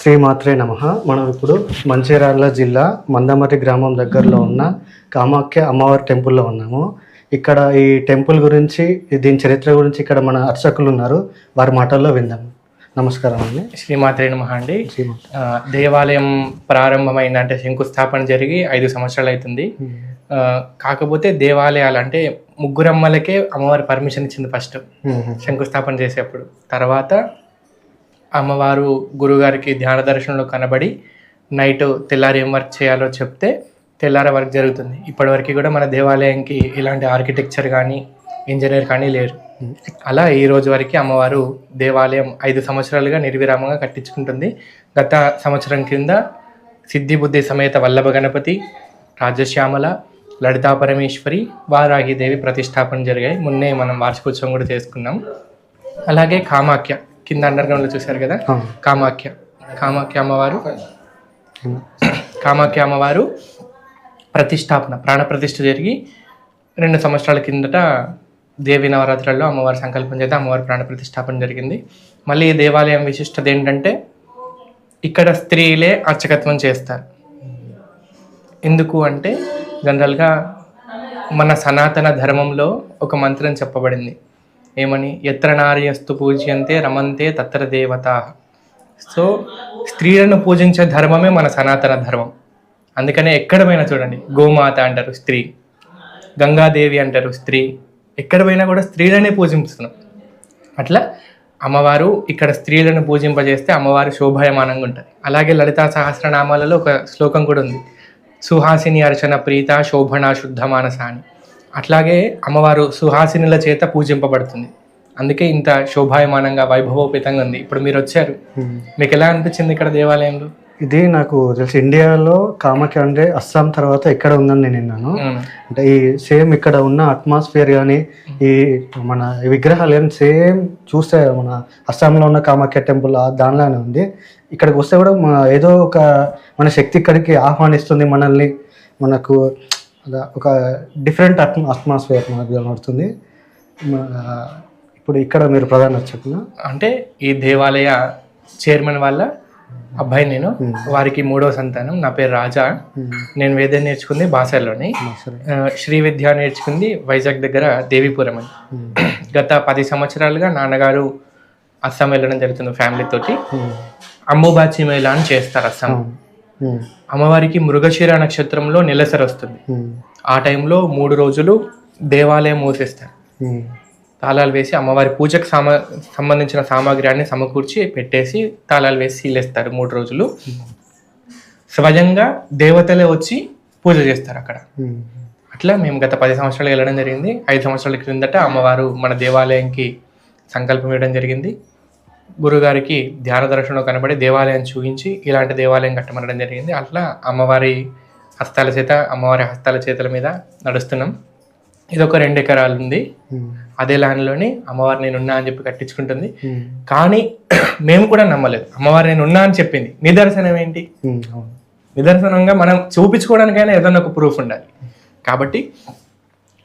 శ్రీమాత్రే నమః. మనం ఇప్పుడు మంచిర్యాల జిల్లా మందమర్రి గ్రామం దగ్గరలో ఉన్న కామాఖ్య అమ్మవారి టెంపుల్లో ఉన్నాము. ఇక్కడ ఈ టెంపుల్ గురించి, దీని చరిత్ర గురించి ఇక్కడ మన అర్చకులు ఉన్నారు, వారి మాటల్లో విందాము. నమస్కారం అండి. శ్రీమాత్రే నమః అండి. దేవాలయం ప్రారంభమైన అంటే శంకుస్థాపన జరిగి 5 సంవత్సరాలు అవుతుంది. కాకపోతే దేవాలయాలు అంటే ముగ్గురమ్మలకే అమ్మవారి పర్మిషన్ ఇచ్చింది ఫస్ట్ శంకుస్థాపన చేసేప్పుడు. తర్వాత అమ్మవారు గురుగారికి ధ్యాన దర్శనంలో కనబడి నైట్ తెల్లారి ఏం వర్క్ చేయాలో చెప్తే తెల్లార వర్క్ జరుగుతుంది. ఇప్పటివరకు కూడా మన దేవాలయంకి ఇలాంటి ఆర్కిటెక్చర్ కానీ ఇంజనీర్ కానీ లేరు. అలా ఈ రోజు వరకు అమ్మవారు దేవాలయం 5 సంవత్సరాలుగా నిర్విరామంగా కట్టించుకుంటుంది. గత సంవత్సరం కింద సిద్ధి బుద్ధి సమేత వల్లభ గణపతి, రాజశ్యామల, లలితా పరమేశ్వరి, వారాహిదేవి ప్రతిష్టాపన జరిగాయి. మొన్నే మనం వార్షికోత్సవం కూడా చేసుకున్నాం. అలాగే కామాఖ్య కింద అండర్గ్రౌండ్లో చూశారు కదా, కామాఖ్య అమ్మవారు ప్రతిష్టాపన ప్రాణప్రతిష్ఠ జరిగి 2 సంవత్సరాల కిందట దేవి నవరాత్రుల్లో అమ్మవారి సంకల్పం చేత అమ్మవారి ప్రాణప్రతిష్టాపన జరిగింది. మళ్ళీ ఈ దేవాలయం విశిష్టత ఏంటంటే ఇక్కడ స్త్రీలే అర్చకత్వం చేస్తారు. ఎందుకు అంటే జనరల్గా మన సనాతన ధర్మంలో ఒక మంత్రం చెప్పబడింది. ఏమని? ఎత్ర నార్యస్తు పూజ్యంతే రమంతే తత్ర దేవతా. సో స్త్రీలను పూజించే ధర్మమే మన సనాతన ధర్మం. అందుకనే ఎక్కడ పోయినా చూడండి, గోమాత అంటారు స్త్రీ, గంగాదేవి అంటారు స్త్రీ, ఎక్కడ పోయినా కూడా స్త్రీలనే పూజిస్తున్నాం. అట్లా అమ్మవారు ఇక్కడ స్త్రీలను పూజింపజేస్తే అమ్మవారు శోభాయమానంగా ఉంటుంది. అలాగే లలితా సహస్రనామాలలో ఒక శ్లోకం కూడా ఉంది, సుహాసిని అర్చన ప్రీత శోభణ శుద్ధ మానస అని. అట్లాగే అమ్మవారు సుహాసినుల చేత పూజింపబడుతుంది. అందుకే ఇంత శోభాయమానంగా వైభవోపేతంగా ఉంది. ఇప్పుడు మీరు వచ్చారు, మీకు ఎలా అనిపించింది ఇక్కడ దేవాలయంలో? ఇది నాకు తెలిసి ఇండియాలో కామాఖ్య అంటే అస్సాం తర్వాత ఎక్కడ ఉందని నేను విన్నాను. అంటే ఈ సేమ్ ఇక్కడ ఉన్న అట్మాస్ఫియర్ కానీ ఈ మన విగ్రహాలు కానీ సేమ్ చూస్తే మన అస్సాంలో ఉన్న కామాఖ్య టెంపుల్ దానిలానే ఉంది. ఇక్కడికి వస్తే కూడా ఏదో ఒక మన శక్తి ఇక్కడికి ఆహ్వానిస్తుంది మనల్ని. మనకు ఒక డిఫరెంట్ అట్మాస్ఫియర్ మనకు కనబడుతుంది. ఇప్పుడు ఇక్కడ మీరు ప్రధాన అర్చకులు అంటే ఈ దేవాలయ చైర్మన్ వాళ్ళ అబ్బాయి నేను, వారికి 3వ సంతానం. నా పేరు రాజా. నేను వేదం నేర్చుకుంది బాసర్లోని, శ్రీ విద్య నేర్చుకుంది వైజాగ్ దగ్గర దేవీపురం అని. గత 10 సంవత్సరాలుగా నాన్నగారు అస్సాం వెళ్ళడం జరుగుతుంది ఫ్యామిలీతోటి. అంబుబాచి మేళా అని చేస్తారు అస్సాం. అమ్మవారికి మృగశిర నక్షత్రంలో నెలసరి వస్తుంది. ఆ టైంలో 3 రోజులు దేవాలయం మూసేస్తారు. తాళాలు వేసి అమ్మవారి పూజకు సంబంధించిన సామాగ్రిని సమకూర్చి పెట్టేసి తాళాలు వేసి సీలేస్తారు. 3 రోజులు స్వయంగా దేవతలే వచ్చి పూజ చేస్తారు అక్కడ. అట్లా మేము గత 10 సంవత్సరాలు వెళ్ళడం జరిగింది. 5 సంవత్సరాల క్రిందట అమ్మవారు మన దేవాలయంకి సంకల్పం ఇవ్వడం జరిగింది. గురుగారికి ధ్యాన దర్శనంలో కనబడి దేవాలయం చూపించి ఇలాంటి దేవాలయం కట్టమనడం జరిగింది. అట్లా అమ్మవారి హస్తాల చేతుల మీద నడుస్తున్నాం. ఇది ఒక 2 ఎకరాలు ఉంది. అదే ల్యాండ్లోని అమ్మవారు నేను ఉన్నా అని చెప్పి కట్టించుకుంటుంది. కానీ మేము కూడా నమ్మలేదు. అమ్మవారు నేను ఉన్నా అని చెప్పింది. నిదర్శనం ఏంటి? నిదర్శనంగా మనం చూపించుకోవడానికైనా ఏదైనా ఒక ప్రూఫ్ ఉండాలి. కాబట్టి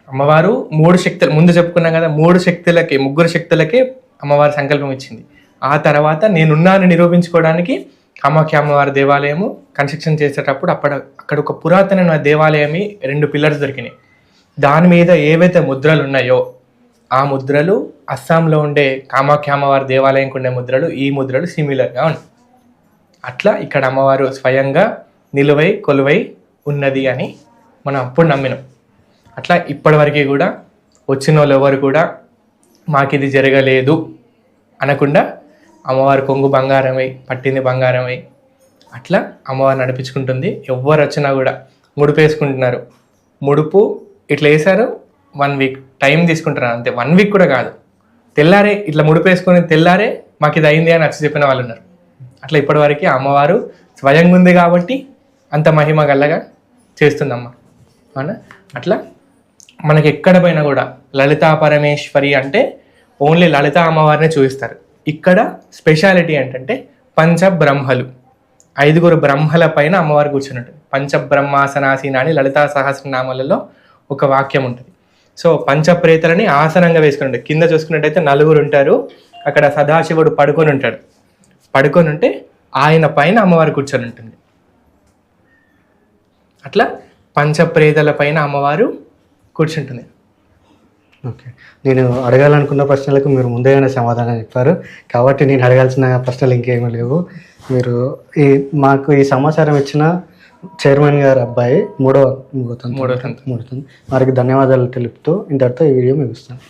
అమ్మవారు 3 శక్తులు, ముందు చెప్పుకున్నాం కదా, 3 శక్తులకే అమ్మవారి సంకల్పం ఇచ్చింది. ఆ తర్వాత నేనున్నాను నిరూపించుకోవడానికి కామాఖ్య అమ్మవారి దేవాలయము కన్స్ట్రక్షన్ చేసేటప్పుడు అక్కడ ఒక పురాతన దేవాలయమి 2 పిల్లర్స్ దొరికినాయి. దాని మీద ఏవైతే ముద్రలు ఉన్నాయో ఆ ముద్రలు అస్సాంలో ఉండే కామాఖ్య అమ్మవారి దేవాలయంకి ఉండే ముద్రలు, ఈ ముద్రలు సిమిలర్గా ఉన్నాయి. అట్లా ఇక్కడ అమ్మవారు స్వయంగా నిలువై కొలువై ఉన్నది అని మనం అప్పుడు నమ్మినాం. అట్లా ఇప్పటివరకు కూడా వచ్చిన వాళ్ళు ఎవరు కూడా మాకు ఇది జరగలేదు అనకుండా అమ్మవారి కొంగు బంగారమై, పట్టింది బంగారమై అట్లా అమ్మవారు నడిపించుకుంటుంది. ఎవరు వచ్చినా కూడా ముడుపు వేసుకుంటున్నారు. ముడుపు ఇట్లా వేసారు, 1 వీక్ టైం తీసుకుంటున్నారు అంతే. 1 వీక్ కూడా కాదు, తెల్లారే ఇట్లా ముడుపు వేసుకొని తెల్లారే మాకు ఇది అయింది అని వచ్చి చెప్పిన వాళ్ళు ఉన్నారు. అట్లా ఇప్పటివరకు అమ్మవారు స్వయంగా ఉంది కాబట్టి అంత మహిమ గల్లగా చేస్తుందమ్మ. అవునా? అట్లా మనకి ఎక్కడ పోయినా కూడా లలితా పరమేశ్వరి అంటే ఓన్లీ లలితా అమ్మవారిని చూపిస్తారు. ఇక్కడ స్పెషాలిటీ ఏంటంటే పంచబ్రహ్మలు, 5 బ్రహ్మల పైన అమ్మవారు కూర్చున్నట్టు. పంచబ్రహ్మాసనాసీన అని లలితా సహస్రనామాలలో ఒక వాక్యం ఉంటుంది. సో పంచప్రేతలని ఆసనంగా వేసుకుని కింద చూసుకున్నట్టయితే 4 ఉంటారు. అక్కడ సదాశివుడు పడుకొని ఉంటాడు. పడుకొని ఉంటే ఆయన పైన అమ్మవారు కూర్చొని ఉంటుంది. అట్లా పంచప్రేతల పైన అమ్మవారు కూర్చుంటుంది. ఓకే, నేను అడగాలనుకున్న ప్రశ్నలకు మీరు ముందేగానే సమాధానం చెప్పారు కాబట్టి నేను అడగాల్సిన ప్రశ్నలు ఇంకేమీ లేవు. మీరు మాకు ఈ సమాచారం ఇచ్చిన చైర్మన్ గారి అబ్బాయి మూడో తంతు వారికి ధన్యవాదాలు తెలుపుతూ ఇంతటితో ఈ వీడియో ముగిస్తాను.